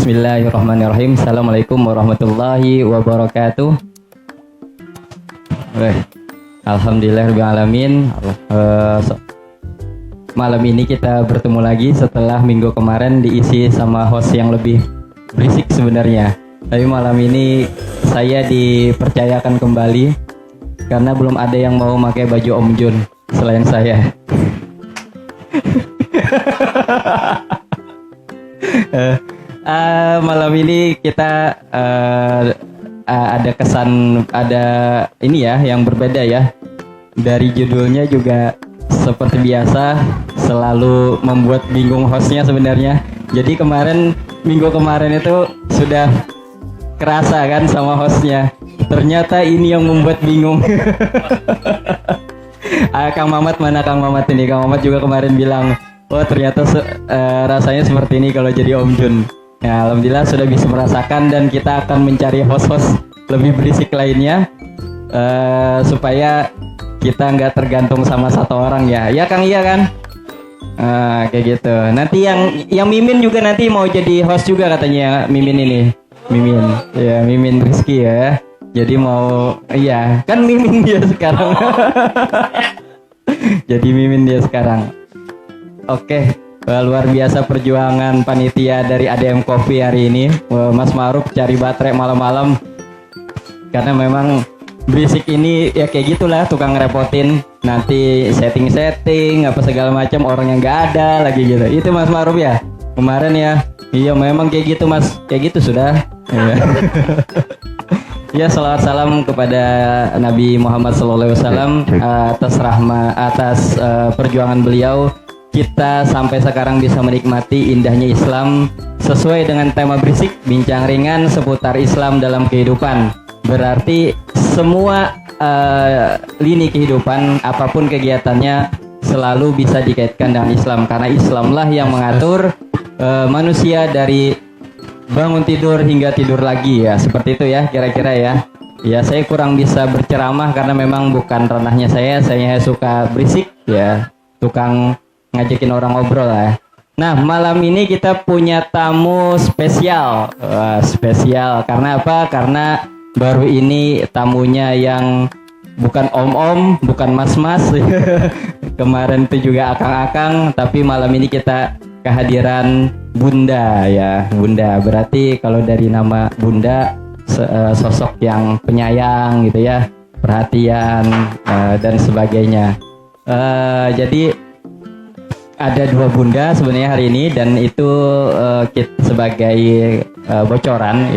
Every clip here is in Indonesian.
Bismillahirrahmanirrahim. Assalamualaikum warahmatullahi wabarakatuh. Alhamdulillahirrahmanirrahim. Malam ini kita bertemu lagi setelah minggu kemarin diisi sama host yang lebih berisik sebenarnya. Tapi malam ini saya dipercayakan kembali karena belum ada yang mau pakai baju Om Jun selain saya. Malam ini kita ada kesan, ada ini ya yang berbeda ya. Dari judulnya juga seperti biasa selalu membuat bingung hostnya sebenarnya. Jadi minggu kemarin itu sudah kerasa kan sama hostnya. Ternyata ini yang membuat bingung. Kang Mamat mana Kang Mamat ini? Kang Mamat juga kemarin bilang, oh ternyata rasanya seperti ini kalau jadi Om Jun. Ya, alhamdulillah sudah bisa merasakan dan kita akan mencari host-host lebih berisik lainnya supaya kita nggak tergantung sama satu orang ya. Ya Kang, iya kan? Kayak gitu. Nanti yang Mimin juga nanti mau jadi host juga katanya, Mimin ini. Mimin. Ya, Mimin Rizky ya. Jadi mau iya, kan Mimin dia sekarang. Jadi Mimin dia sekarang. Oke. Luar biasa perjuangan panitia dari ADM Coffee hari ini. Mas Ma'ruf cari baterai malam-malam karena memang berisik ini ya kayak gitulah, tukang ngerepotin, nanti setting apa segala macam, orang yang nggak ada lagi gitu. Itu Mas Ma'ruf ya kemarin ya. Iya memang kayak gitu Mas, kayak gitu sudah. Ya, salawat salam kepada Nabi Muhammad SAW atas perjuangan beliau. Kita sampai sekarang bisa menikmati indahnya Islam sesuai dengan tema berisik, bincang ringan seputar Islam dalam kehidupan. Berarti semua lini kehidupan, apapun kegiatannya, selalu bisa dikaitkan dengan Islam. Karena Islamlah yang mengatur manusia dari bangun tidur hingga tidur lagi ya. Seperti itu ya kira-kira ya. Ya saya kurang bisa berceramah karena memang bukan ranahnya saya suka berisik ya, tukang ngajakin orang ngobrol lah. Nah malam ini kita punya tamu spesial. Spesial karena apa? Karena baru ini tamunya yang bukan om-om, bukan mas-mas. Kemarin itu juga akang-akang, tapi malam ini kita kehadiran Bunda ya. Bunda berarti kalau dari nama Bunda sosok yang penyayang gitu ya, perhatian dan sebagainya. Jadi ada dua bunda sebenarnya hari ini, dan itu kita sebagai bocoran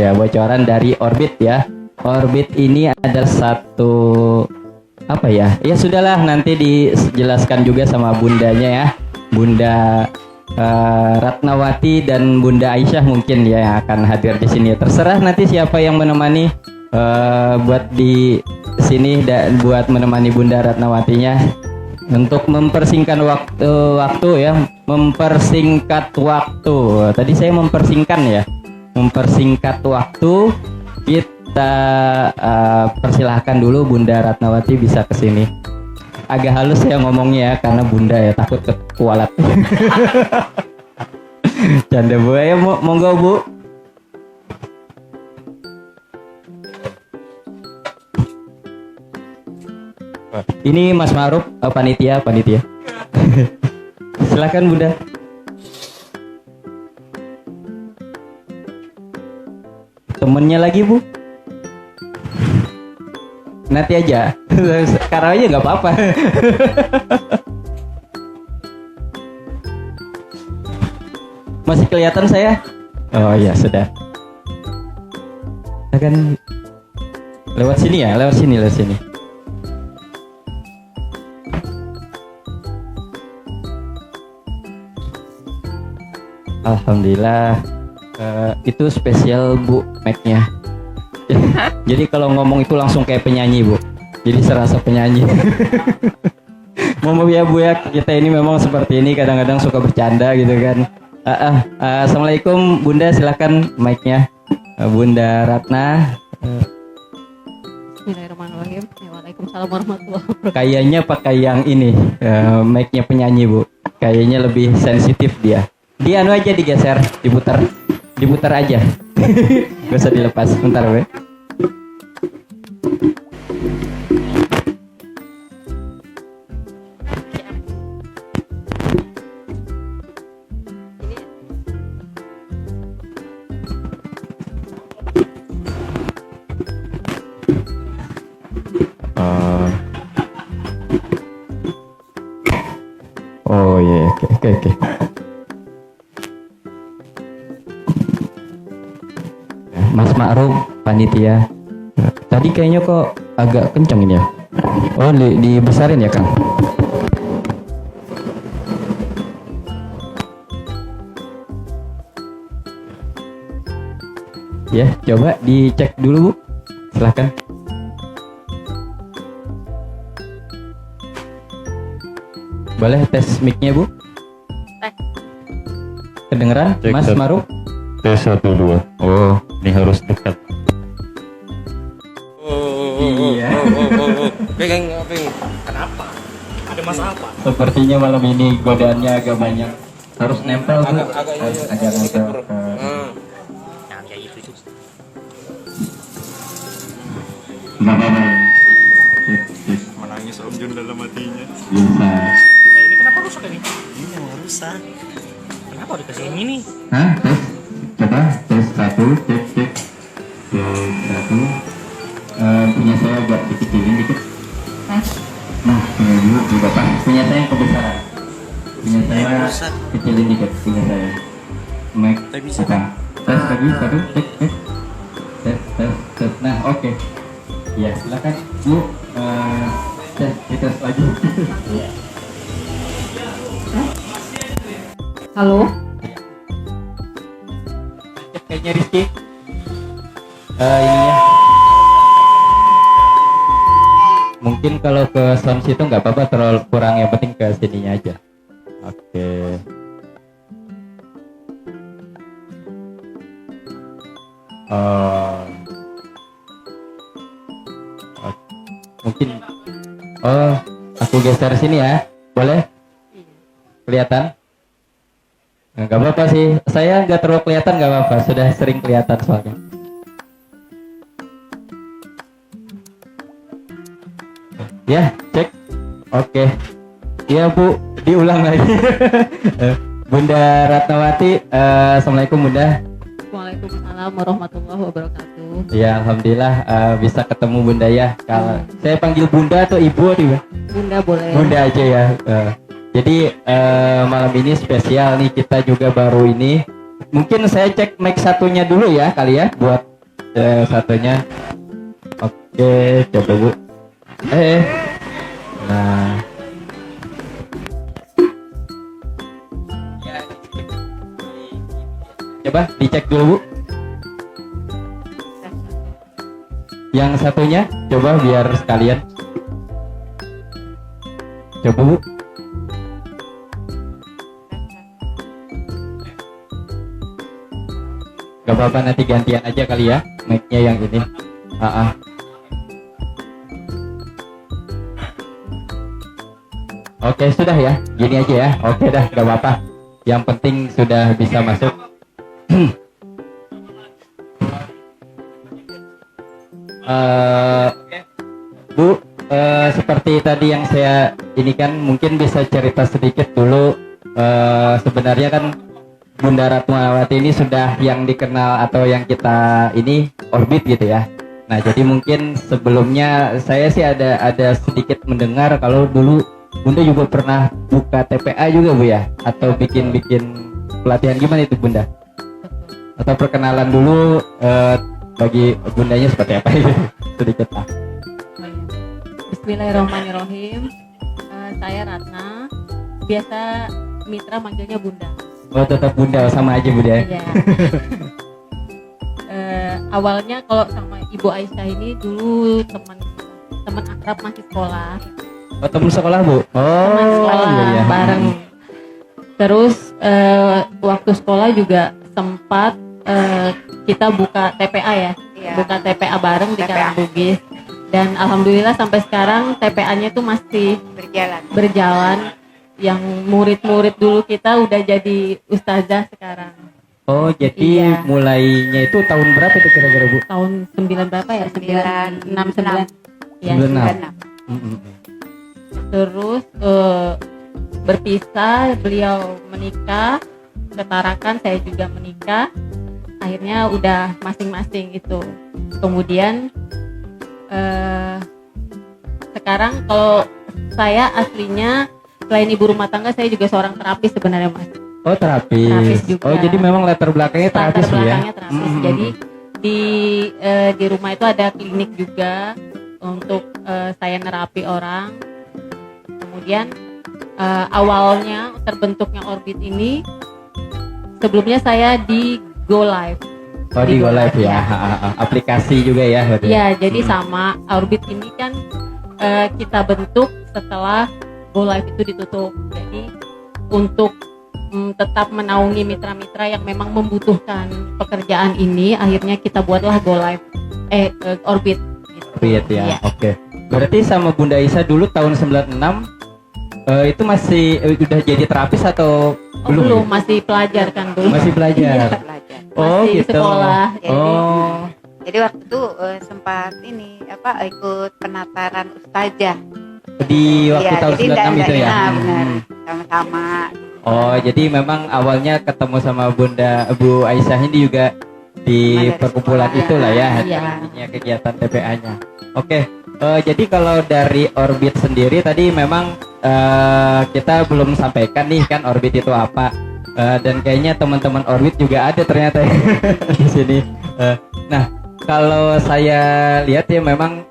dari Orbit ya. Orbit ini ada satu apa ya? Ya sudahlah, nanti dijelaskan juga sama bundanya ya. Bunda Ratnawati dan Bunda Aisyah mungkin ya yang akan hadir di sini. Terserah nanti siapa yang menemani buat di sini dan buat menemani Bunda Ratnawatinya. Untuk mempersingkat waktu ya, mempersingkat waktu. Tadi saya mempersingkat waktu. Kita persilahkan dulu Bunda Ratnawati bisa ke sini. Agak halus saya ngomongnya ya, karena Bunda ya takut kekualat. Canda Bu, ya monggo Bu. Ini Mas Ma'ruf, panitia. Silakan Bunda. Temennya lagi Bu. Nanti aja. Sekarang aja nggak apa-apa. Masih kelihatan saya? Oh iya sudah. Silakan lewat sini ya, lewat sini. Alhamdulillah. Itu spesial Bu mic-nya. Jadi kalau ngomong itu langsung kayak penyanyi Bu. Jadi serasa penyanyi. Mohon ya Bu ya, kita ini memang seperti ini, kadang-kadang suka bercanda gitu kan. Assalamualaikum Bunda, silakan mic-nya. Bunda Ratna. Bismillahirrahmanirrahim. Waalaikumsalam warahmatullahi wabarakatuh. Kayaknya pakai yang ini, mic-nya penyanyi Bu. Kayaknya lebih sensitif dia. Dia anu aja digeser, diputar. diputar aja. Gak usah dilepas, bentar we. Oh iya, oke. Mas Ma'ruf, panitia. Tadi kayaknya kok agak kencang ini ya. Oh, dibesarin ya, Kang? Ya, coba dicek dulu, Bu. Silahkan. Boleh tes mic-nya, Bu? Tes. Kedengeran, Cek, Mas tes. Ma'ruf? Tes 1 2. Oh, ini harus dekat. Iya. Pegang. Kenapa? Ada masalah apa? Sepertinya malam ini godaannya agak banyak. Harus nempel, Bu. Agak Agak nempel. Nah, kayak itu juga. Menangis Om Jun dalam hatinya. Bisa. Ini kenapa rusak ini? Ini mau rusak. Kenapa dikasih ini nih? Hah? Tes? Coba tes 1, cek. Tes 1. Punya saya agak dikecilin dikit. Nah, punya ibu juga Pak. Punya saya yang kebesaran. Punya saya rusak. kecilin dikit. Punya saya. Mic. Tapi bisa. Bukan. Tes lagi 1, cek. Tes. Nah, oke. Ya, silakan Bu. Kita lagi. Halo. Kayaknya Rizky. Ininya. Mungkin kalau ke sound situ nggak apa-apa, terlalu kurang, yang penting ke sininya aja. Oke. Mungkin. Oh, aku geser sini ya, boleh? Kelihatan? Nggak apa-apa sih, saya nggak terlalu kelihatan, nggak apa-apa, sudah sering kelihatan soalnya. Ya, cek. Oke. Iya Bu, diulang lagi. Bunda Ratnawati, Assalamualaikum Bunda. Waalaikumsalam warahmatullahi wabarakatuh. Ya, Alhamdulillah bisa ketemu Bunda ya. Kalau saya panggil Bunda atau Ibu nih, Bunda boleh. Bunda aja ya. Jadi malam ini spesial nih, kita juga baru ini. Mungkin saya cek mic satunya dulu ya kali ya, buat satunya. Oke, coba Bu. Nah. Coba dicek dulu Bu. Yang satunya, coba biar sekalian. Coba Bu. Gak apa-apa, nanti gantian aja kali ya mic-nya yang ini. Oke, sudah ya, gini aja ya. Oke dah, gak apa-apa. Yang penting sudah bisa masuk. Bu, seperti tadi yang saya ini kan, mungkin bisa cerita sedikit dulu. Sebenarnya kan Bunda Ratnawati ini sudah yang dikenal atau yang kita ini orbit gitu ya. Nah, jadi mungkin sebelumnya saya sih ada sedikit mendengar kalau dulu Bunda juga pernah buka TPA juga Bu ya, atau bikin pelatihan, gimana itu Bunda? Atau perkenalan dulu bagi Bundanya seperti apa gitu sedikit lah. Bismillahirrahmanirrahim. Saya Ratna. Biasa Mitra manggilnya Bunda. Oh, tetap Bunda, sama aja Bunda ya. Iya. Awalnya kalau sama Ibu Aisyah ini dulu teman akrab masih sekolah. Oh, teman sekolah Bu? Oh, Teman sekolah iya. bareng. Terus waktu sekolah juga sempat kita buka TPA ya. Iya. Buka TPA bareng di TPA. Karangbugis. Dan alhamdulillah sampai sekarang TPA-nya tuh masih berjalan. Yang murid-murid dulu kita udah jadi ustazah sekarang. Oh, jadi Iya. mulainya itu tahun berapa itu kira-kira Bu? Tahun 9 berapa ya? 969. Ya, 96. 96. Mm-mm. terus berpisah, beliau menikah, setarakan, saya juga menikah. Akhirnya udah masing-masing itu. Kemudian sekarang kalau saya aslinya selain ibu rumah tangga, saya juga seorang terapis sebenarnya, Mas. Oh, terapis. Terapis juga. Oh, jadi memang latar belakangnya terapis Latar Bu ya. belakangnya terapis. Mm-mm. Jadi di rumah itu ada klinik juga untuk saya nerapi orang. Kemudian awalnya terbentuknya Orbit ini, sebelumnya saya di Go Live. Oh, di Go Live ya. Ya. Aplikasi juga ya berarti. Iya, jadi sama Orbit ini kan kita bentuk setelah Go Live itu ditutup. Jadi untuk tetap menaungi mitra-mitra yang memang membutuhkan pekerjaan ini, akhirnya kita buatlah Go Live Orbit. Gitu. Orbit ya. Iya. Oke. Berarti sama Bunda Isa dulu tahun 96 itu masih udah jadi terapis atau Oh, belum, masih pelajar kan dulu. Masih belajar. Belajar. Oh, Masih gitu. sekolah. Oh. Jadi waktu itu sempat ini ikut penataran ustazah. Di waktu Iya, tahun jadi 96 itu ya. benar. Hmm. Sama-sama. Oh, jadi memang awalnya ketemu sama Bunda Bu Aisyah ini juga di Dari perkumpulan sekolah. itulah ya, Iya. intinya kegiatan TPA-nya. Oke, jadi kalau dari Orbit sendiri tadi memang kita belum sampaikan nih kan Orbit itu apa. Dan kayaknya teman-teman Orbit juga ada ternyata ya di sini. Nah, kalau saya lihat ya memang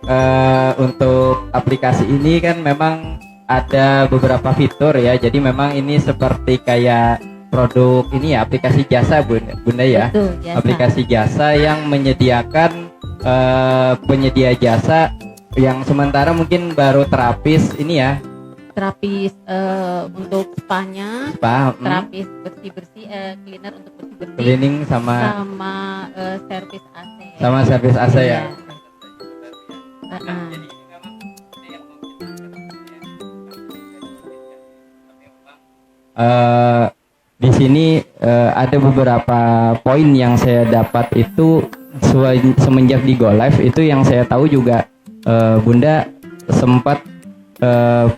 untuk aplikasi ini kan memang ada beberapa fitur ya. Jadi memang ini seperti kayak produk ini ya, aplikasi jasa Bunda ya. Betul, jasa. Aplikasi jasa yang menyediakan penyedia jasa yang sementara mungkin baru terapis ini ya, Terapis untuk spa-nya, spa, terapis bersih-bersih, cleaner untuk bersih-bersih, cleaning sama servis AC. servis AC ya. Iya. Heeh. Di sini ada beberapa poin yang saya dapat itu semenjak di Go Live itu yang saya tahu juga Bunda sempat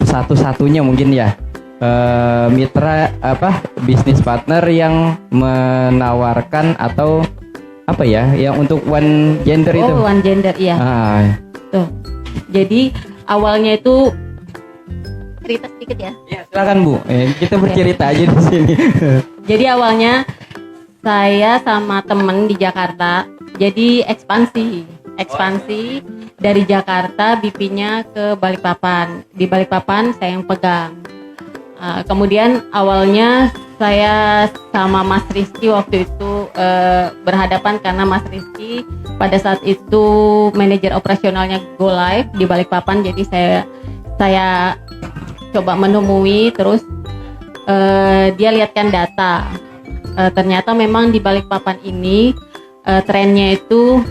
satu-satunya mungkin ya mitra bisnis partner yang menawarkan atau apa ya yang untuk one gender itu. Oh, one gender, iya. Tuh. Jadi awalnya itu cerita sedikit ya. Ya, silakan Bu. Kita bercerita aja di sini. Jadi awalnya saya sama temen di Jakarta, jadi ekspansi dari Jakarta BP-nya ke Balikpapan. Di Balikpapan saya yang pegang. Kemudian awalnya saya sama Mas Rizky waktu itu berhadapan karena Mas Rizky pada saat itu manajer operasionalnya Go Live di Balikpapan. Jadi saya coba menemui, terus dia lihatkan data. Ternyata memang di Balikpapan ini trennya itu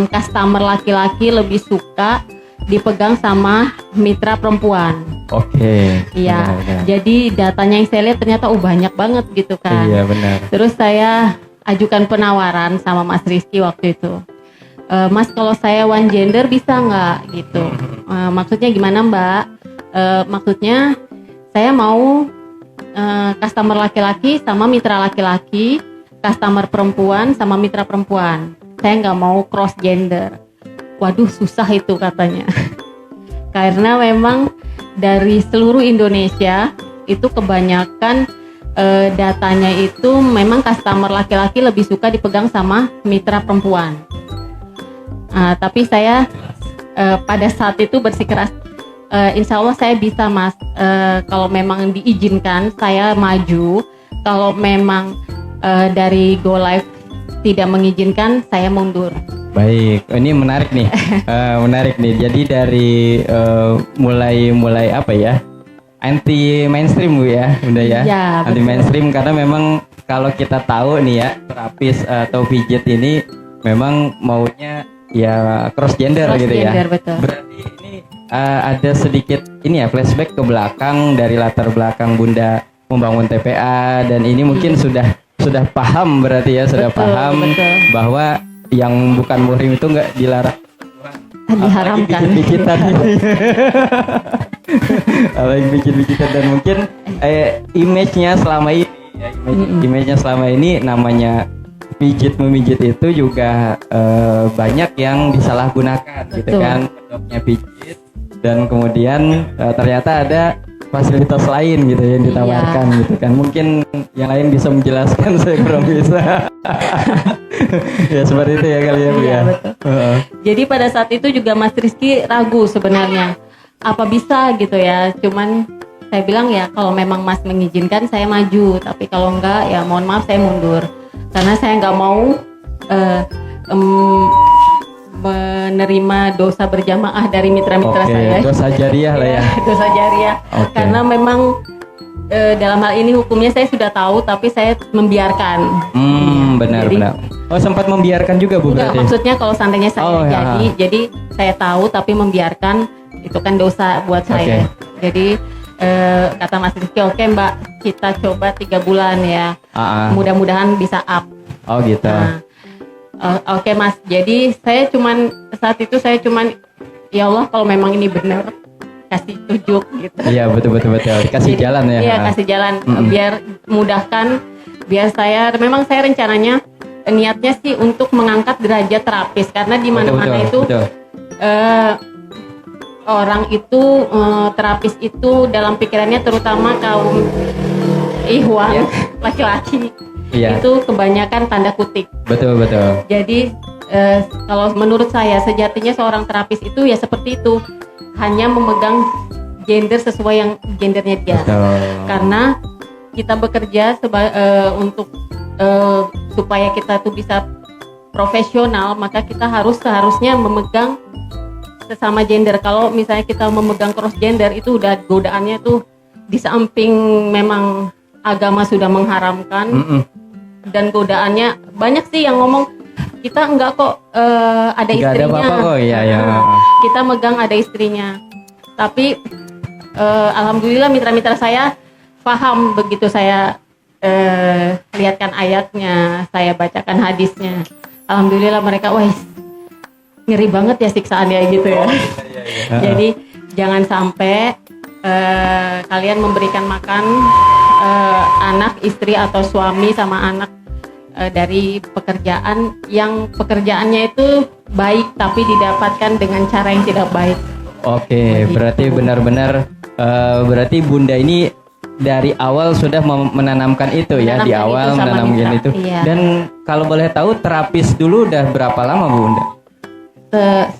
customer laki-laki lebih suka dipegang sama mitra perempuan. Oke. Iya. Benar. Jadi datanya yang saya lihat ternyata banyak banget gitu kan. Iya benar. Terus saya ajukan penawaran sama Mas Rizky waktu itu. Mas, kalau saya one gender bisa nggak gitu? Maksudnya gimana Mbak? Maksudnya saya mau customer laki-laki sama mitra laki-laki, customer perempuan sama mitra perempuan. Saya nggak mau cross gender. Waduh, susah itu katanya. Karena memang dari seluruh Indonesia itu kebanyakan datanya itu memang customer laki-laki lebih suka dipegang sama mitra perempuan. Tapi saya pada saat itu bersikeras, insya Allah saya bisa Mas, kalau memang diizinkan saya maju. Kalau memang dari Go Live tidak mengizinkan, saya mundur. Baik, ini menarik nih, menarik nih. Jadi dari mulai apa ya, anti mainstream Bu ya, Bunda ya, Ya, anti betul. mainstream karena memang kalau kita tahu nih ya, terapis atau pijit ini memang maunya ya cross gender Cross gitu gender, ya. betul. Berarti ini ada sedikit ini ya flashback ke belakang dari latar belakang Bunda membangun TPA dan ini mungkin sudah sudah paham berarti ya, sudah Betul, paham betul. bahwa yang bukan muhrim itu nggak dilarang. Diharamkan. Bikin-bikitan apalagi bikin-bikitan, dan mungkin image-nya selama ini ya, image-nya selama ini namanya memijit itu juga banyak yang disalahgunakan gitu Betul. kan, bentuknya pijit dan kemudian ternyata ada fasilitas lain gitu yang ditawarkan gitu kan. Mungkin yang lain bisa menjelaskan, saya kurang bisa. Ya seperti itu ya kali ya Bu Iya, ya. betul. Heeh. Jadi pada saat itu juga Mas Rizky ragu sebenarnya apa bisa gitu ya. Cuman saya bilang ya kalau memang Mas mengizinkan saya maju, tapi kalau enggak ya mohon maaf saya mundur. Karena saya nggak mau menerima dosa berjamaah dari mitra-mitra Oke, saya. dosa jariah lah ya. Dosa jariah. Oke. Karena memang dalam hal ini hukumnya saya sudah tahu, tapi saya membiarkan. Benar Jadi- benar. Oh, sempat membiarkan juga Bu Enggak, berarti. maksudnya kalau seandainya saya Oh, ya. jadi saya tahu tapi membiarkan, itu kan dosa buat saya. Jadi kata Mas Rizky, oke Mbak, kita coba 3 bulan ya. Mudah-mudahan bisa up. Oh gitu. Nah, oke Mas, jadi saat itu saya cuman ya Allah kalau memang ini benar kasih tunjuk gitu. Iya betul. Kasih Jadi, jalan ya. Iya, kasih jalan biar mudahkan, biar memang saya rencananya niatnya sih untuk mengangkat derajat terapis, karena di mana-mana itu Betul. orang itu terapis itu dalam pikirannya terutama kaum ikhwan laki-laki Iya. itu kebanyakan tanda kutip. Betul. Jadi kalau menurut saya sejatinya seorang terapis itu ya seperti itu, hanya memegang gender sesuai yang gendernya dia. Betul. Karena kita bekerja untuk supaya kita tuh bisa profesional, maka kita seharusnya memegang sesama gender. Kalau misalnya kita memegang cross gender itu udah godaannya tuh di samping memang agama sudah mengharamkan, dan godaannya banyak sih yang ngomong kita enggak kok ada Nggak ada istrinya. apa-apa kok, iya, ya. Kita megang ada istrinya. Tapi alhamdulillah mitra-mitra saya paham begitu saya lihatkan ayatnya, saya bacakan hadisnya. Alhamdulillah mereka, wah ngeri banget ya siksaannya gitu ya. Jadi jangan sampai kalian memberikan makan anak, istri atau suami sama anak dari pekerjaan yang pekerjaannya itu baik tapi didapatkan dengan cara yang tidak baik. Oke, berarti benar-benar berarti Bunda ini dari awal sudah menanamkan itu ya, di Menanamkan awal itu sama menanamkan mitra, itu. iya. Dan kalau boleh tahu terapis dulu udah berapa lama Bunda?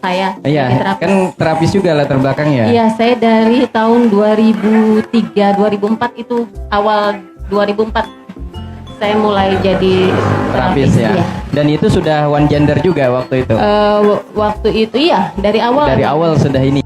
Saya Iya, sebagai terapis. kan terapis juga latar belakangnya. Iya, saya dari tahun 2003, 2004 itu awal 2004 saya mulai jadi Terapis ya. iya. Dan itu sudah one gender juga waktu itu. Waktu itu iya, dari awal. Dari awal sudah ini.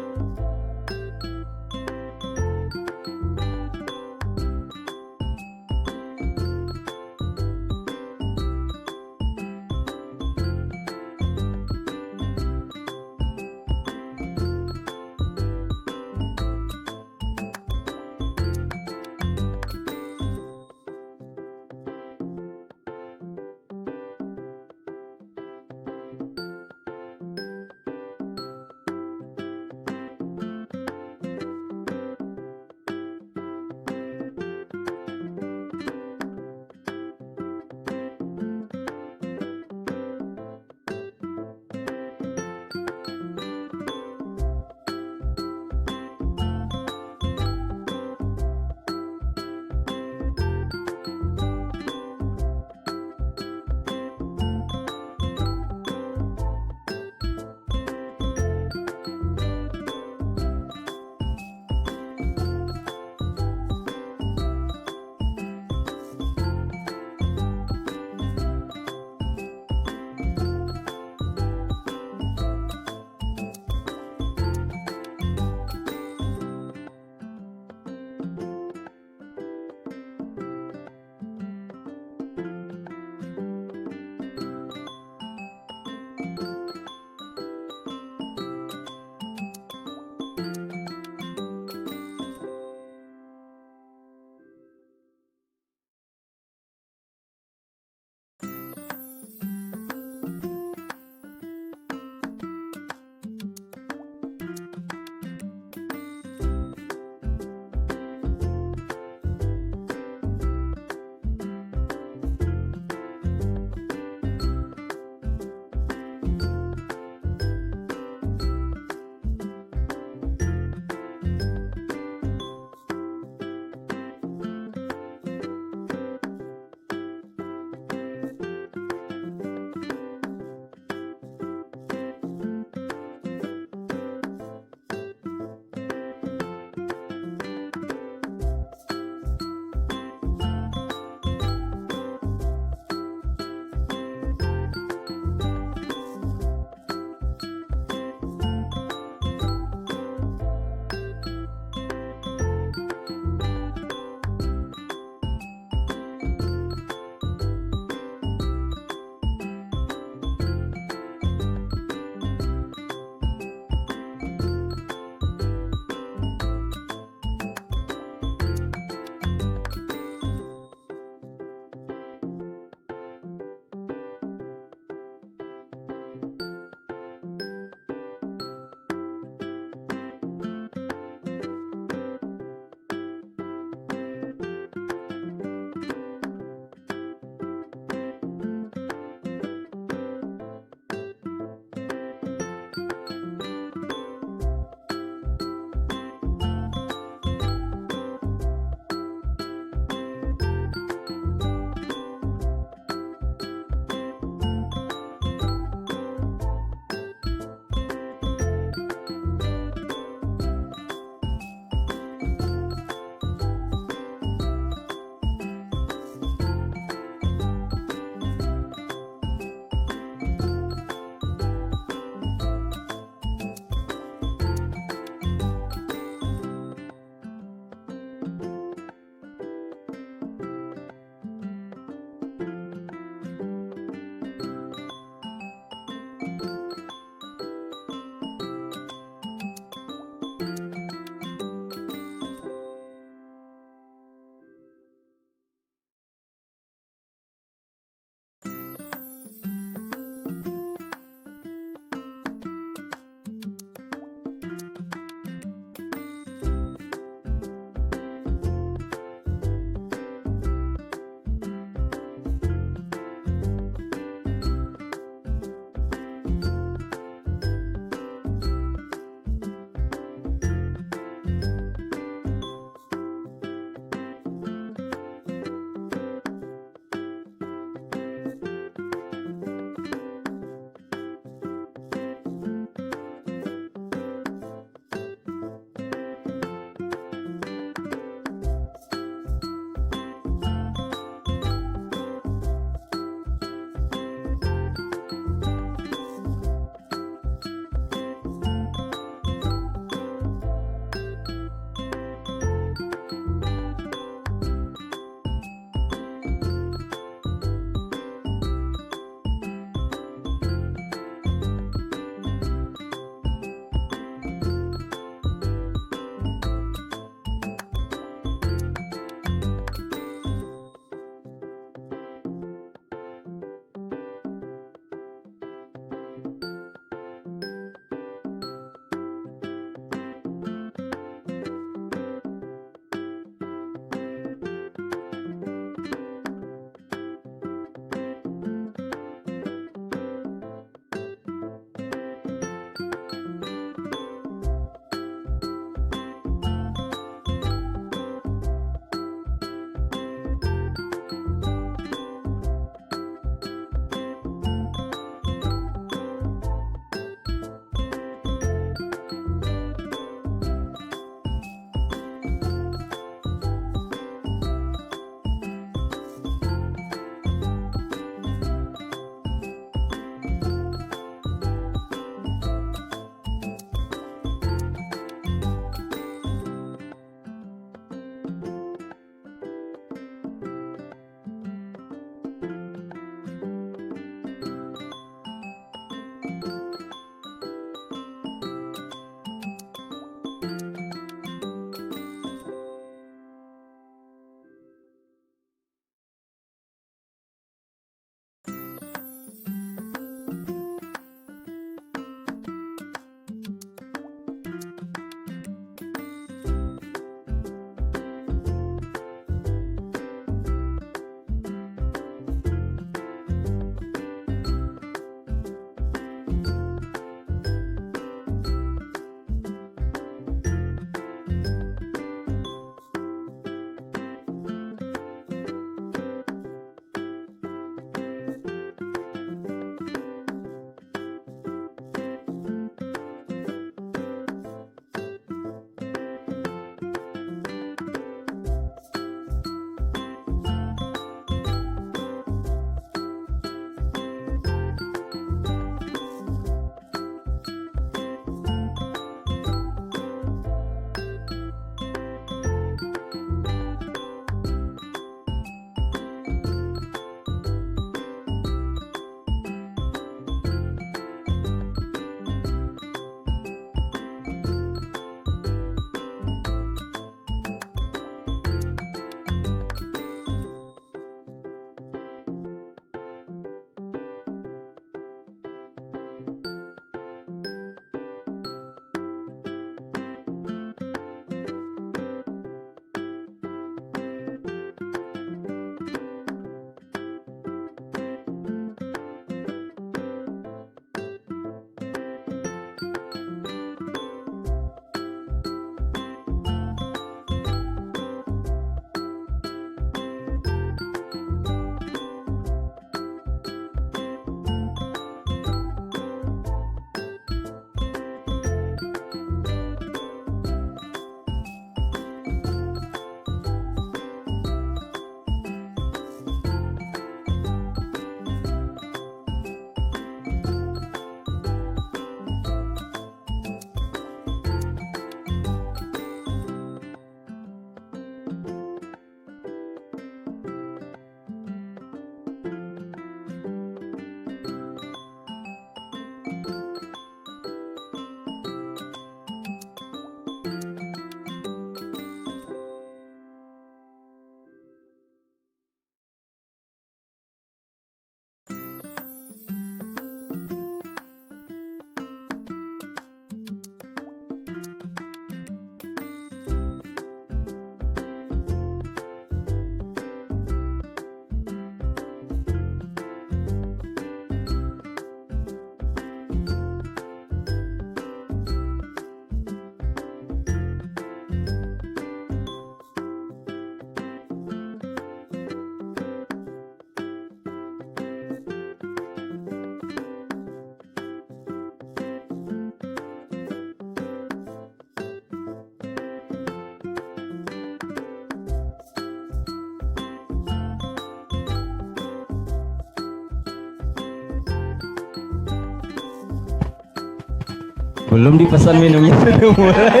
Belum dipesan minumnya sudah mulai.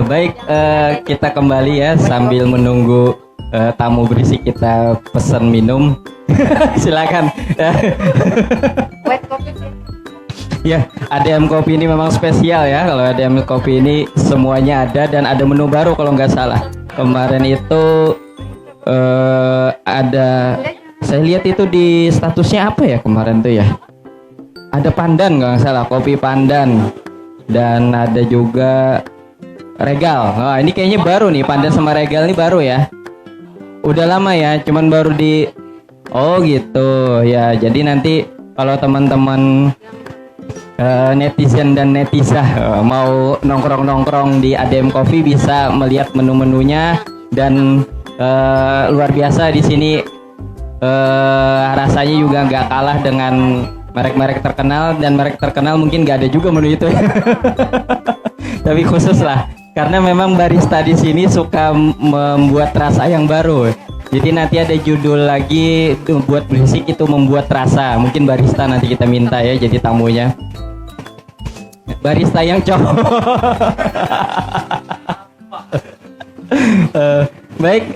Baik, kita kembali ya sambil menunggu tamu berisik kita pesan minum. Silakan. White coffee sih. Ya, ADM Kopi ini memang spesial ya. Kalau ADM Kopi ini semuanya ada dan ada menu baru kalau nggak salah. Kemarin itu ada, saya lihat itu di statusnya apa ya kemarin tuh ya. Ada pandan nggak salah, kopi pandan dan ada juga regal. Wah, ini kayaknya baru nih, pandan sama regal ini baru ya. Udah lama ya, cuman baru di. Oh gitu ya. Jadi nanti kalau teman-teman netizen dan netisah mau nongkrong-nongkrong di ADM Coffee bisa melihat menu-menunya dan luar biasa di sini. Rasanya juga nggak kalah dengan merek-merek terkenal, dan merek terkenal mungkin nggak ada juga menu itu. Tapi khusus lah karena memang barista di sini suka membuat rasa yang baru. Jadi nanti ada judul lagi buat berisik itu membuat rasa. Mungkin barista nanti kita minta ya jadi tamunya. Barista yang cowok. Baik,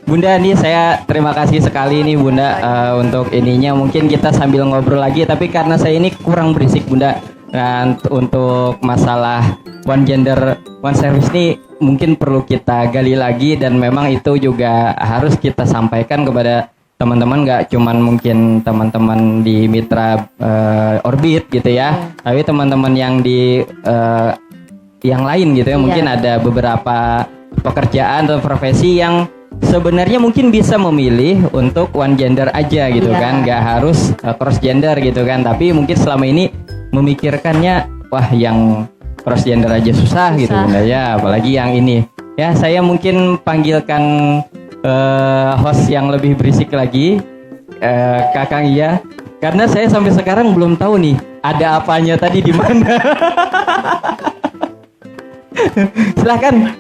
Bunda, nih saya terima kasih sekali nih Bunda untuk ininya. Mungkin kita sambil ngobrol lagi, tapi karena saya ini kurang berisik Bunda. Dan untuk masalah one gender one service ini mungkin perlu kita gali lagi, dan memang itu juga harus kita sampaikan kepada teman-teman, nggak cuman mungkin teman-teman di mitra Orbit gitu ya, tapi teman-teman yang di yang lain gitu ya. Mungkin ada beberapa pekerjaan atau profesi yang sebenarnya mungkin bisa memilih untuk one gender aja gitu kan, nggak harus cross gender gitu kan, tapi mungkin selama ini memikirkannya wah yang cross gender aja susah gitu Bunda ya, apalagi yang ini ya. Saya mungkin panggilkan host yang lebih berisik lagi, Kakang Iya, karena saya sampai sekarang belum tahu nih ada apanya tadi di mana. Silakan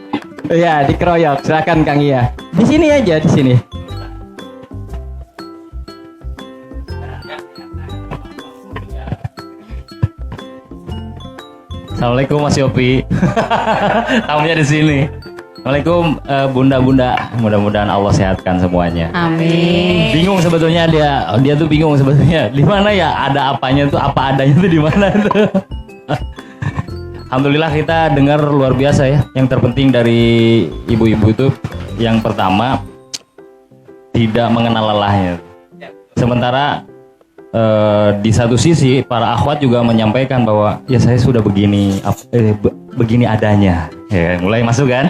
ya, dikeroyok. Silakan Kang Iya, di sini aja, di sini. Assalamualaikum Mas Yopi. Tamunya di sini. Assalamualaikum bunda-bunda. Mudah-mudahan Allah sehatkan semuanya. Amin. Bingung sebetulnya dia tuh bingung sebetulnya. Di mana ya ada apanya tuh, apa adanya tuh di mana tuh. Alhamdulillah kita dengar luar biasa ya. Yang terpenting dari ibu-ibu itu yang pertama tidak mengenal lelahnya. Sementara di satu sisi para akhwat juga menyampaikan bahwa ya saya sudah begini begini adanya. Ya, mulai masuk kan?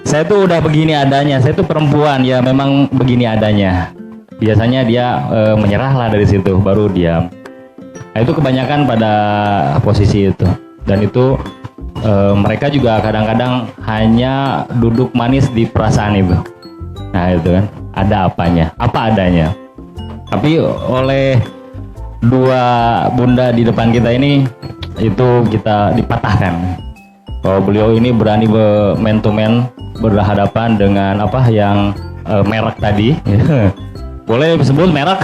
Saya tuh udah begini adanya. Saya tuh perempuan ya, memang begini adanya. Biasanya dia menyerahlah dari situ baru diam. Nah, itu kebanyakan pada posisi itu, dan itu mereka juga kadang-kadang hanya duduk manis di perasaan itu. Nah itu kan ada apanya, apa adanya. Tapi oleh dua bunda di depan kita ini itu kita dipatahkan bahwa beliau ini berani man to man berhadapan dengan apa yang merek tadi. Boleh disebut merek?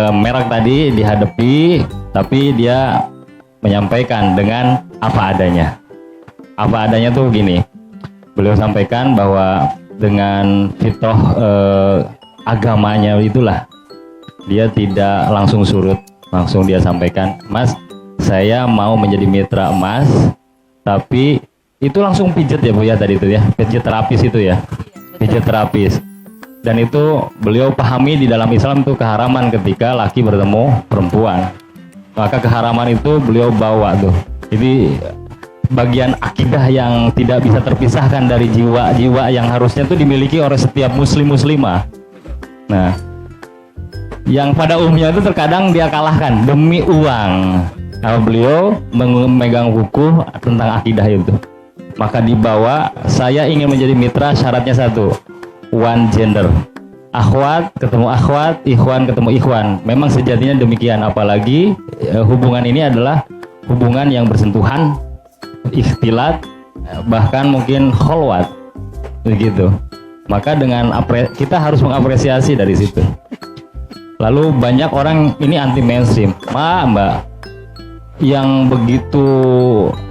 Merek tadi dihadapi, tapi dia menyampaikan dengan apa adanya. Apa adanya tuh gini, beliau sampaikan bahwa dengan fitrah agamanya itulah dia tidak langsung surut, langsung dia sampaikan, Mas, saya mau menjadi mitra Mas, tapi itu langsung pijet ya Bu ya tadi itu ya, pijet terapis itu ya, pijet terapis. Dan itu beliau pahami di dalam Islam itu keharaman ketika laki bertemu perempuan. Maka keharaman itu beliau bawa tuh. Jadi bagian akidah yang tidak bisa terpisahkan dari jiwa-jiwa yang harusnya itu dimiliki oleh setiap muslim-muslimah. Nah, yang pada umumnya itu terkadang dia kalahkan demi uang. Kalau beliau memegang buku tentang akidah itu, maka dibawa, saya ingin menjadi mitra, syaratnya satu, one gender. Akhwat ketemu akhwat, ikhwan ketemu ikhwan. Memang sejatinya demikian, apalagi hubungan ini adalah hubungan yang bersentuhan, ikhtilat, bahkan mungkin kholwat begitu. Maka dengan kita harus mengapresiasi dari situ. Lalu banyak orang ini anti mainstream. Mbak, yang begitu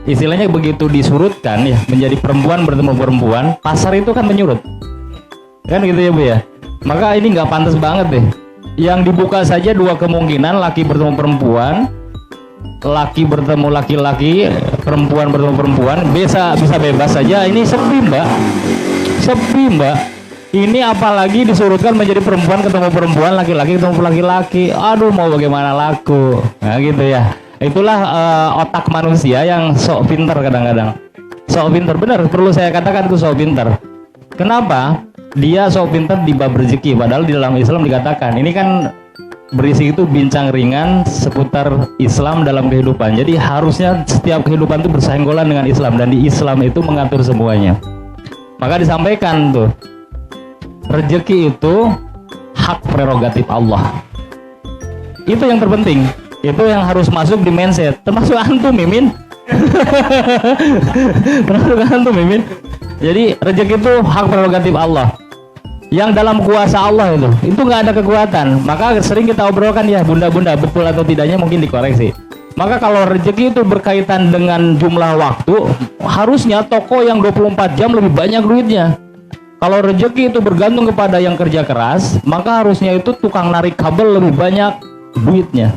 istilahnya begitu disurutkan ya menjadi perempuan bertemu perempuan, pasar itu kan menyurut. Kan gitu ya Bu ya. Maka ini nggak pantas banget deh. Yang dibuka saja dua kemungkinan, laki bertemu perempuan, laki bertemu laki-laki, perempuan bertemu perempuan, bisa bebas saja. Ini sepi Mbak. Ini apalagi disurutkan menjadi perempuan ketemu perempuan, laki-laki ketemu laki-laki. Aduh, mau bagaimana laku. Nah gitu ya. Itulah otak manusia yang sok pinter kadang-kadang. Sok pinter, benar, perlu saya katakan itu sok pinter. Kenapa? Dia sok pinter di bab rezeki, padahal di dalam Islam dikatakan, ini kan berisi itu bincang ringan seputar Islam dalam kehidupan. Jadi harusnya setiap kehidupan itu bersenggolan dengan Islam, dan di Islam itu mengatur semuanya. Maka disampaikan tuh, rezeki itu hak prerogatif Allah. Itu yang terpenting. Itu yang harus masuk di mindset. Termasuk antum, Mimin. Termasuk antum, Mimin. Jadi rezeki itu hak prerogatif Allah. Yang dalam kuasa Allah itu nggak ada kekuatan. Maka sering kita obrolkan ya, bunda-bunda, betul atau tidaknya mungkin dikoreksi. Maka kalau rezeki itu berkaitan dengan jumlah waktu, harusnya toko yang 24 jam lebih banyak duitnya. Kalau rezeki itu bergantung kepada yang kerja keras, maka harusnya itu tukang narik kabel lebih banyak duitnya.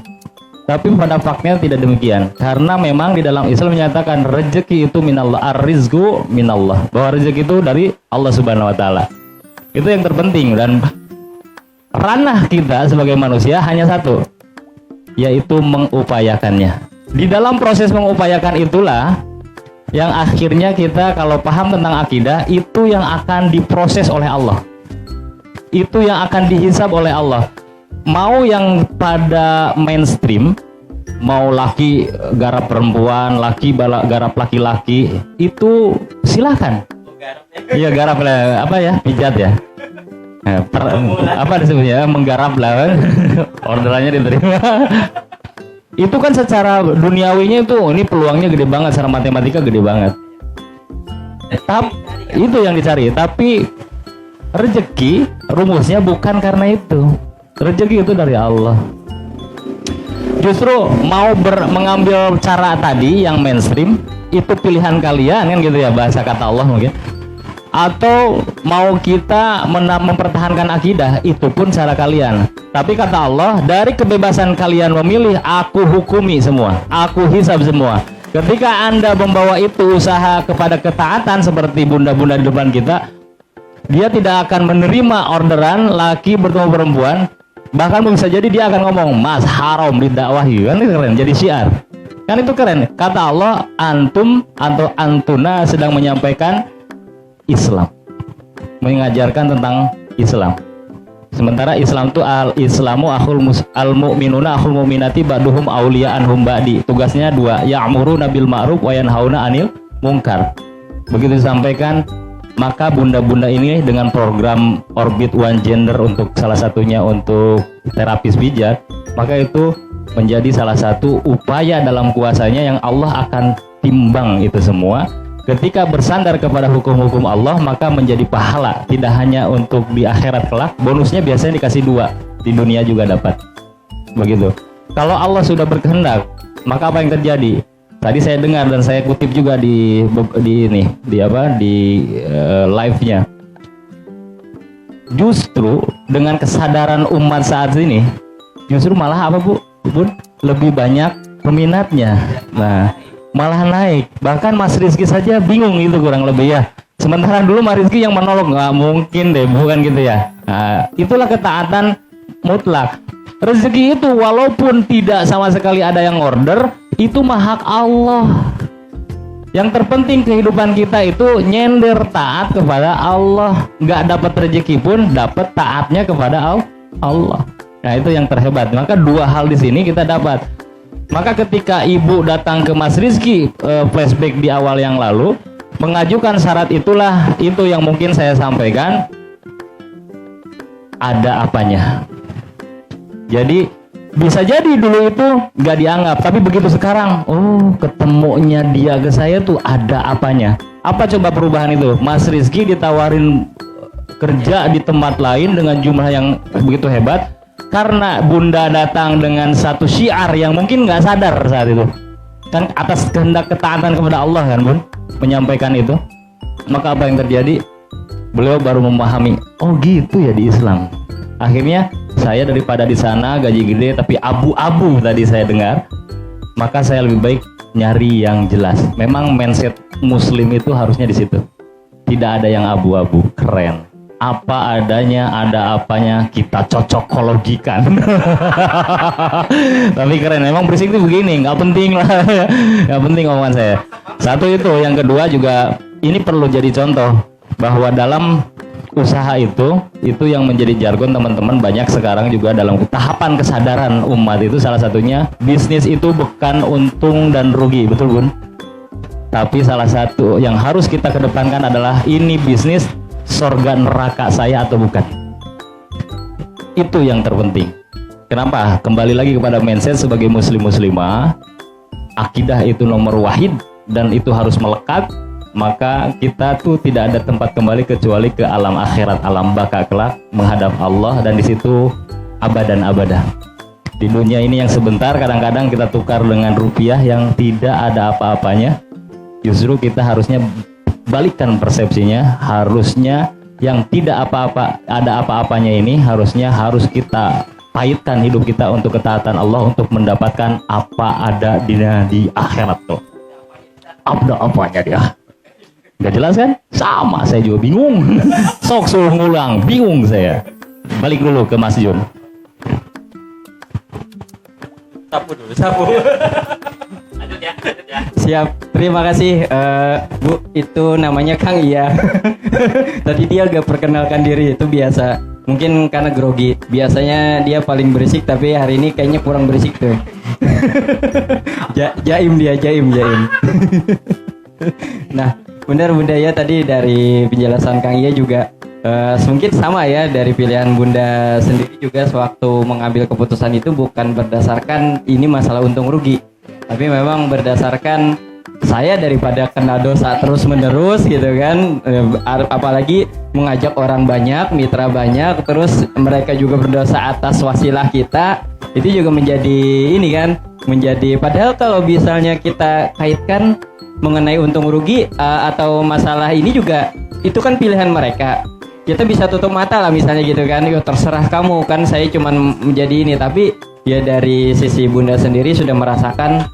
Tapi pada faktanya tidak demikian. Karena memang di dalam Islam menyatakan rezeki itu minallah, ar-rizqu minallah. Bahwa rezeki itu dari Allah Subhanahu wa taala. Itu yang terpenting, dan ranah kita sebagai manusia hanya satu, yaitu mengupayakannya. Di dalam proses mengupayakan itulah yang akhirnya kita kalau paham tentang akidah, itu yang akan diproses oleh Allah, itu yang akan dihisab oleh Allah. Mau yang pada mainstream, mau laki garap perempuan, laki garap laki-laki, itu silahkan. Iya, garap lah, apa ya, pijat ya, apa disebutnya, menggarap lah. Orderannya diterima. Itu kan secara duniawinya itu, ini peluangnya gede banget, secara matematika gede banget. Itu yang dicari. Tapi rezeki rumusnya bukan karena itu. Rezeki itu dari Allah. Justru mau mengambil cara tadi yang mainstream, itu pilihan kalian kan gitu ya, bahasa kata Allah mungkin. Atau mau kita mempertahankan akidah, itu pun cara kalian. Tapi kata Allah, dari kebebasan kalian memilih, aku hukumi semua, aku hisab semua. Ketika Anda membawa itu usaha kepada ketaatan seperti bunda-bunda di depan kita, dia tidak akan menerima orderan laki bertemu perempuan. Bahkan bisa jadi dia akan ngomong, mas haram didakwahi, kan itu keren, jadi syiar. Kan itu keren. Kata Allah, antum atau antuna sedang menyampaikan Islam, mengajarkan tentang Islam. Sementara Islam itu al-Islamu al mu'minuna akhul mu'minati ba'duhum awliya'an hum ba'di. Tugasnya dua, ya'muruna bil ma'ruf wa yanhauna 'anil munkar. Begitu disampaikan, maka bunda-bunda ini dengan program Orbit One Gender, untuk salah satunya untuk terapis pijat, maka itu menjadi salah satu upaya dalam kuasanya yang Allah akan timbang itu semua. Ketika bersandar kepada hukum-hukum Allah, maka menjadi pahala, tidak hanya untuk di akhirat kelak, bonusnya biasanya dikasih dua, di dunia juga dapat. Begitu. Kalau Allah sudah berkehendak, maka apa yang terjadi? Tadi saya dengar dan saya kutip juga di live-nya. Justru dengan kesadaran umat saat ini, justru malah apa Bu? Lebih banyak peminatnya. Nah, malah naik. Bahkan Mas Rizky saja bingung itu kurang lebih ya. Sementara dulu Mas Rizky yang menolong, nggak mungkin deh, bukan gitu ya. Nah, itulah ketaatan mutlak. Rezeki itu walaupun tidak sama sekali ada yang order, itu mah hak Allah. Yang terpenting kehidupan kita itu nyender taat kepada Allah. Nggak dapat rezeki pun dapat taatnya kepada Allah. Nah, itu yang terhebat. Maka dua hal di sini kita dapat. Maka ketika ibu datang ke Mas Rizky, flashback di awal yang lalu, mengajukan syarat itulah, itu yang mungkin saya sampaikan, ada apanya. Jadi bisa jadi dulu itu nggak dianggap, tapi begitu sekarang, oh ketemunya dia ke saya tuh ada apanya. Apa coba perubahan itu? Mas Rizky ditawarin kerja di tempat lain dengan jumlah yang begitu hebat, karena Bunda datang dengan satu syiar yang mungkin nggak sadar saat itu, kan atas kehendak ketaatan kepada Allah kan Bun, menyampaikan itu. Maka apa yang terjadi? Beliau baru memahami, oh gitu ya di Islam. Akhirnya saya daripada di sana gaji gede tapi abu-abu tadi saya dengar, maka saya lebih baik nyari yang jelas. Memang mindset Muslim itu harusnya di situ. Tidak ada yang abu-abu, keren. Apa adanya, ada apanya, kita cocokologikan. Tapi keren, memang berisik itu begini, nggak penting lah. Nggak penting omongan saya. Satu itu, yang kedua juga, ini perlu jadi contoh bahwa dalam usaha itu yang menjadi jargon teman-teman banyak sekarang juga dalam tahapan kesadaran umat itu, salah satunya bisnis itu bukan untung dan rugi, betul Bun? Tapi salah satu yang harus kita kedepankan adalah ini bisnis surga neraka saya atau bukan. Itu yang terpenting. Kenapa? Kembali lagi kepada mindset sebagai muslim-muslimah, akidah itu nomor wahid dan itu harus melekat. Maka kita tuh tidak ada tempat kembali kecuali ke alam akhirat, alam baka kelak menghadap Allah, dan di situ abadan abadah. Di dunia ini yang sebentar kadang-kadang kita tukar dengan rupiah yang tidak ada apa-apanya. Justru kita harusnya balikkan persepsinya, harusnya yang tidak apa-apa ada apa-apanya ini harus kita pahitkan hidup kita untuk ketaatan Allah, untuk mendapatkan apa ada di akhirat tuh. Ada apanya dia? Gak jelas kan? Sama, saya juga bingung. Sok suruh ngulang, bingung saya. Balik dulu ke Mas Jun. Sapu dulu, sapu. Lanjut ya. Siap, terima kasih Bu. Itu namanya Kang Iya. Tadi dia gak perkenalkan diri, itu biasa. Mungkin karena grogi. Biasanya dia paling berisik, tapi hari ini kayaknya kurang berisik tuh. Jaim dia, jaim. Nah, benar Bunda ya, tadi dari penjelasan Kang Iya juga mungkin sama ya, dari pilihan Bunda sendiri juga sewaktu mengambil keputusan itu bukan berdasarkan ini masalah untung rugi, tapi memang berdasarkan saya daripada kena dosa terus menerus gitu kan, apalagi mengajak orang banyak, mitra banyak, terus mereka juga berdosa atas wasilah kita, itu juga menjadi ini kan, menjadi padahal kalau misalnya kita kaitkan mengenai untung rugi atau masalah ini juga itu kan pilihan mereka. Kita bisa tutup mata lah misalnya gitu kan, yo terserah kamu kan, saya cuman menjadi ini. Tapi ya dari sisi Bunda sendiri sudah merasakan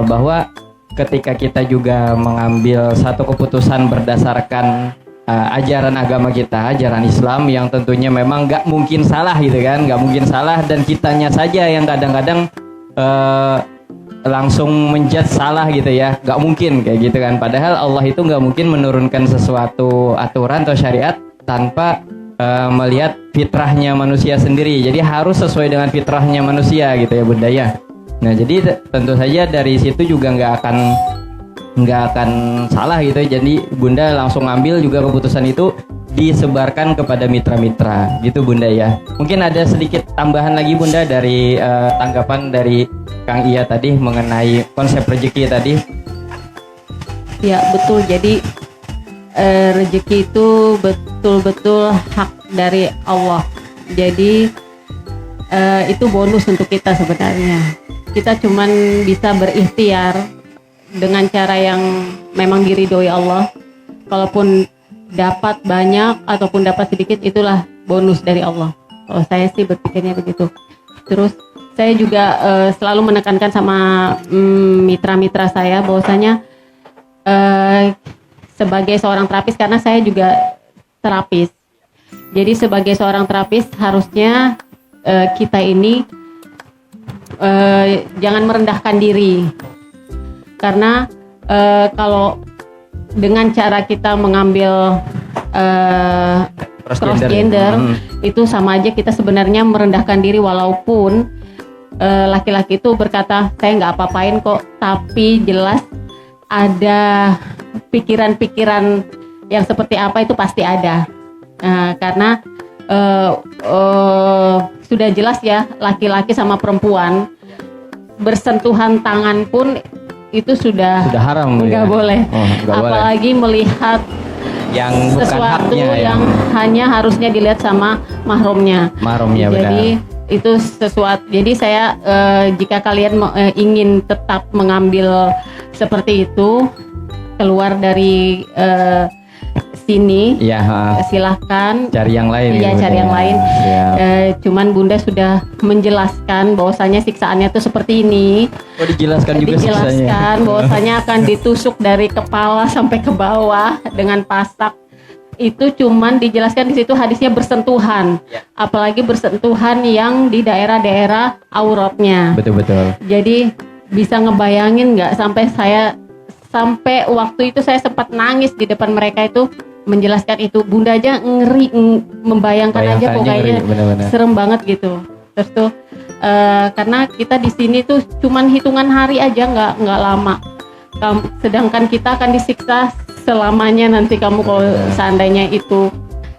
bahwa ketika kita juga mengambil satu keputusan berdasarkan ajaran agama kita, ajaran Islam yang tentunya memang nggak mungkin salah gitu kan, nggak mungkin salah, dan kitanya saja yang kadang-kadang langsung menjudge salah gitu ya, nggak mungkin kayak gitu kan. Padahal Allah itu nggak mungkin menurunkan sesuatu aturan atau syariat tanpa melihat fitrahnya manusia sendiri. Jadi harus sesuai dengan fitrahnya manusia gitu ya Bunda ya. Nah jadi tentu saja dari situ juga nggak akan salah gitu. Jadi Bunda langsung ambil juga keputusan itu disebarkan kepada mitra-mitra gitu Bunda ya. Mungkin ada sedikit tambahan lagi Bunda dari tanggapan dari Kang Iya tadi mengenai konsep rezeki tadi. Ya betul, jadi rezeki itu betul-betul hak dari Allah. Jadi itu bonus untuk kita sebenarnya. Kita cuman bisa berikhtiar dengan cara yang memang diridhoi Allah. Kalaupun dapat banyak ataupun dapat sedikit, itulah bonus dari Allah. Kalau saya sih berpikirnya begitu. Terus saya juga selalu menekankan sama mitra-mitra saya bahwasanya sebagai seorang terapis, karena saya juga terapis. Jadi sebagai seorang terapis harusnya kita ini jangan merendahkan diri. Karena kalau dengan cara kita mengambil cross-gender itu sama aja kita sebenarnya merendahkan diri, walaupun laki-laki itu berkata saya nggak apa-apain kok, tapi jelas ada pikiran-pikiran yang seperti apa itu pasti ada. Karena sudah jelas ya, laki-laki sama perempuan bersentuhan tangan pun itu sudah haram nggak ya? boleh. Nggak Apalagi boleh. melihat yang bukan sesuatu haknya ya. yang hanya harusnya dilihat sama mahramnya. Mahramnya, benar. Jadi itu sesuatu. Jadi saya jika kalian ingin tetap mengambil seperti itu, keluar dari sini, Iya, silahkan cari yang lain. Iya, gitu, cari Bunda. yang lain. Siap. Cuman Bunda sudah menjelaskan bahwasanya siksaannya itu seperti ini. Oh, dijelaskan juga siksanya. Dijelaskan bahwasanya akan ditusuk dari kepala sampai ke bawah dengan pasak. Itu cuman dijelaskan di situ hadisnya bersentuhan. Apalagi bersentuhan yang di daerah-daerah auratnya. Betul-betul. Jadi bisa ngebayangin nggak sampai waktu itu saya sempat nangis di depan mereka itu menjelaskan itu. Bunda aja ngeri membayangkan aja kok kayaknya benar-benar. serem banget gitu. Terus tuh karena kita di sini tuh cuman hitungan hari aja, nggak lama. Sedangkan kita akan disiksa selamanya nanti kamu kalau seandainya itu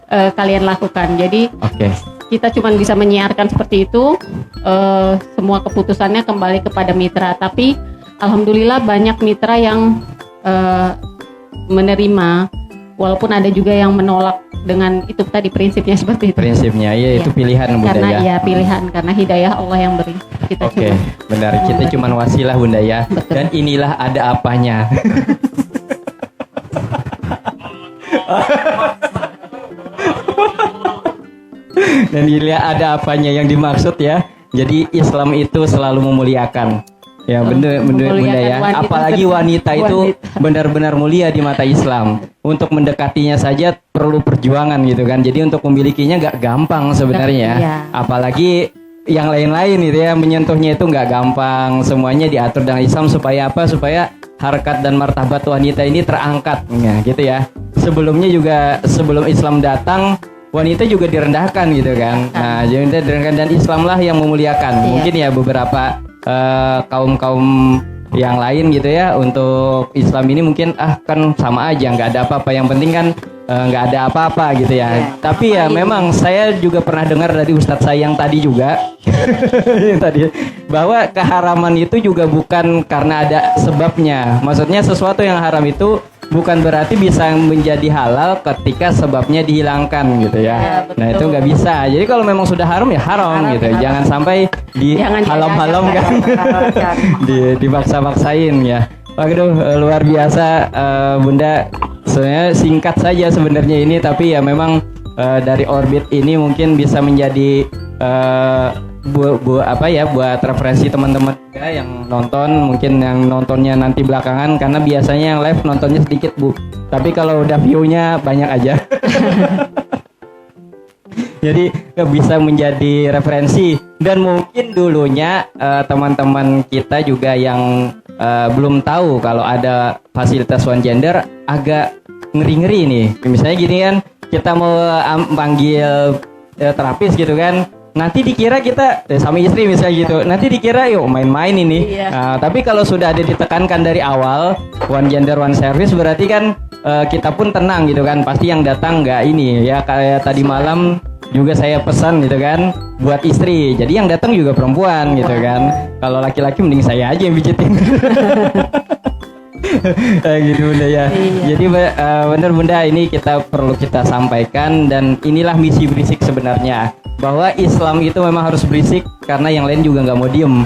kalian lakukan. Jadi Oke. kita cuma bisa menyiarkan seperti itu. Semua keputusannya kembali kepada mitra. Tapi alhamdulillah banyak mitra yang menerima, walaupun ada juga yang menolak dengan itu tadi prinsipnya seperti itu. Prinsipnya ya itu Iya. pilihan Bunda Karena ya. ya pilihan, karena hidayah Allah yang beri. Kita Oke, cuma benar. Kita cuman wasilah Bunda ya. Betul. Dan inilah ada apanya. Dan inilah ada apanya yang dimaksud ya. Jadi Islam itu selalu memuliakan. Ya benar Bunda Memuliakan ya. wanita. Apalagi wanita itu Wanita. benar-benar mulia di mata Islam. Untuk mendekatinya saja perlu perjuangan gitu kan. Jadi untuk memilikinya nggak gampang sebenarnya. Iya. Apalagi yang lain-lain itu ya, menyentuhnya itu nggak gampang. Semuanya diatur dengan Islam supaya apa? Supaya harkat dan martabat wanita ini terangkat, ya, gitu ya. Sebelumnya juga sebelum Islam datang, wanita juga direndahkan gitu kan. Nah, wanita direndahkan dan Islamlah yang memuliakan. Iya. Mungkin ya beberapa kaum-kaum yang lain gitu ya, untuk Islam ini mungkin kan sama aja, nggak ada apa-apa. Yang penting kan nggak ada apa-apa gitu ya. Iya. Tapi ya memang saya juga pernah dengar dari Ustadz saya yang tadi juga yang tadi, bahwa keharaman itu juga bukan karena ada sebabnya. Maksudnya sesuatu yang haram itu bukan berarti bisa menjadi halal ketika sebabnya dihilangkan gitu ya. Ya, betul. Nah itu nggak bisa. Jadi kalau memang sudah haram ya haram, gitu. haram. Jangan sampai Jangan dihalam-halam kan, dipaksa-paksain ya. Waduh, luar biasa Bunda. Sebenarnya singkat saja sebenarnya ini, tapi ya memang dari orbit ini mungkin bisa menjadi buat referensi teman-teman juga yang nonton, mungkin yang nontonnya nanti belakangan, karena biasanya yang live nontonnya sedikit Bu, tapi kalau udah view-nya banyak aja. Jadi bisa menjadi referensi. Dan mungkin dulunya teman-teman kita juga yang belum tahu kalau ada fasilitas one gender agak ngeri-ngeri nih. Misalnya gini kan, kita mau panggil terapis gitu kan, nanti dikira kita sama istri misalnya gitu, nanti dikira yuk main-main ini. Iya. Tapi kalau sudah ada ditekankan dari awal one gender one service, berarti kan kita pun tenang gitu kan, pasti yang datang nggak ini ya, kayak tadi malam juga saya pesan gitu kan buat istri, jadi yang datang juga perempuan gitu kan. Kalau laki-laki mending saya aja yang pijitin. Gitu Bunda ya. Iya. Jadi benar Bunda, ini kita perlu kita sampaikan, dan inilah misi berisik sebenarnya, bahwa Islam itu memang harus berisik karena yang lain juga nggak mau diem.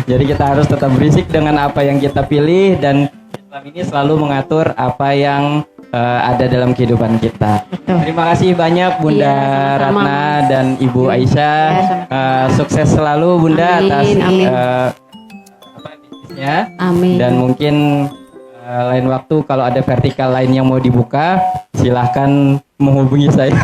Jadi kita harus tetap berisik dengan apa yang kita pilih, dan Islam ini selalu mengatur apa yang ada dalam kehidupan kita. Betul. Terima kasih banyak Bunda Iya, sama-sama, Ratna Mas. dan Ibu Aisyah. Iya, sama-sama. Sukses selalu Bunda Amin, atas amin. bisnisnya. Amin. Dan mungkin lain waktu kalau ada vertikal lain yang mau dibuka, silahkan menghubungi saya.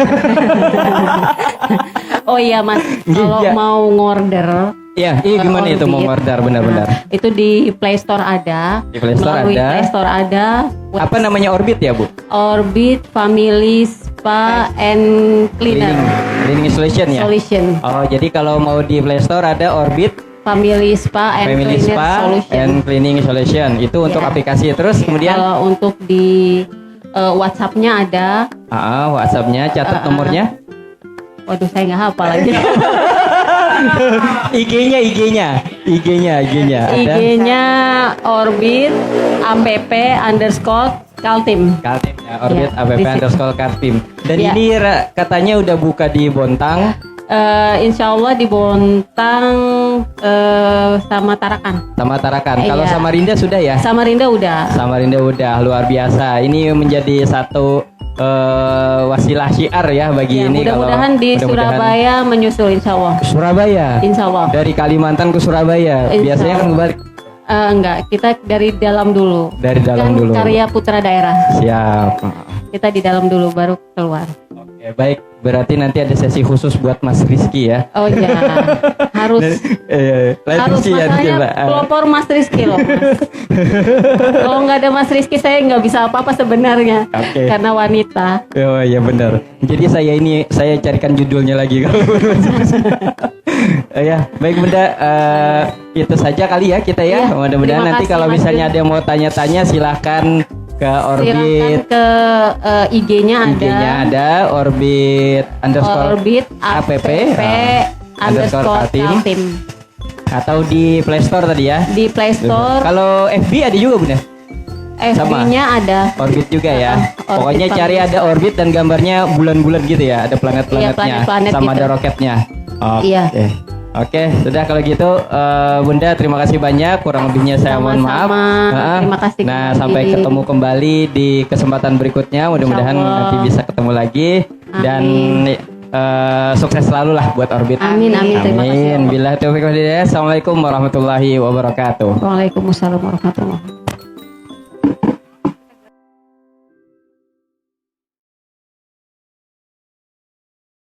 Oh iya Mas, kalau Iya. mau ngorder Iya, gimana itu mau Orbit. order benar-benar? itu di Play Store ada. Di Play Store Melalui ada. Play Store ada. Apa namanya Orbit ya Bu? Orbit Family Spa and Cleaner Cleaning Solution ya. Solution. Oh, jadi kalau mau di Play Store ada Orbit Family Spa and Family Cleaner Spa Solution. and Cleaning Solution. Itu untuk Ya. aplikasi. Terus kemudian Kalau untuk di WhatsApp-nya ada. WhatsApp-nya, catat nomornya. Waduh, saya nggak hafal lagi. IG-nya IG-nya ada. IG-nya orbit _Kaltim. Kaltim ya, Orbit Ya, APP di situ. underscore Kaltim. Dan Ya. ini katanya udah buka di Bontang Insya Allah di Bontang sama Tarakan. sama Tarakan. Kalau Iya. Samarinda sudah ya? Samarinda udah. Samarinda udah luar biasa. Ini menjadi satu wasilah syiar ya bagi Ya, ini. kalau mudah-mudahan di mudah-mudahan. Surabaya menyusul Insya Allah. Surabaya. Insya Allah. Dari Kalimantan ke Surabaya. Insya Biasanya kan Allah. kembali Enggak, kita dari dalam dulu. dari dalam Kan dulu. karya putra daerah. Siap. Kita di dalam dulu baru keluar. Oke, baik. Berarti nanti ada sesi khusus buat Mas Rizky ya. Oh iya, harus Lain harus sesi ya, masalahnya Mbak. pelopor Mas Rizky loh Mas. Kalau nggak ada Mas Rizky saya nggak bisa apa-apa sebenarnya. Oke. Karena wanita. Oh iya benar. Jadi saya carikan judulnya lagi kalau ya baik Bunda, itu saja kali ya kita ya. Iya, Mudah-mudahan terima nanti kasih, kalau Mas misalnya Yun. ada yang mau tanya-tanya silahkan ke Silakan Orbit. ke IG-nya ada. IG-nya ada Orbit underscore Orbit app, underscore Kaltim. Kaltim. Atau di Play Store tadi ya. Di Play Store. Kalau FB ada juga Bunda. sama. FB-nya ada. Orbit juga ya. Orbit Pokoknya Planet. cari ada orbit dan gambarnya bulan-bulan gitu ya. Ada planet-planetnya planet-planet sama gitu. ada roketnya. Oke. Iya. Oke, sudah kalau gitu Bunda terima kasih banyak. Kurang lebihnya saya mohon maaf. Sama-sama. Terima kasih Nah, kembali. sampai ketemu kembali di kesempatan berikutnya. Mudah-mudahan Insya Allah. nanti bisa ketemu lagi dan sukses selalu lah buat Orbit. Amin, amin. Terima kasih. Amin. Bila taufiq wal hidayah. Assalamualaikum warahmatullahi wabarakatuh. Waalaikumsalam warahmatullahi wabarakatuh.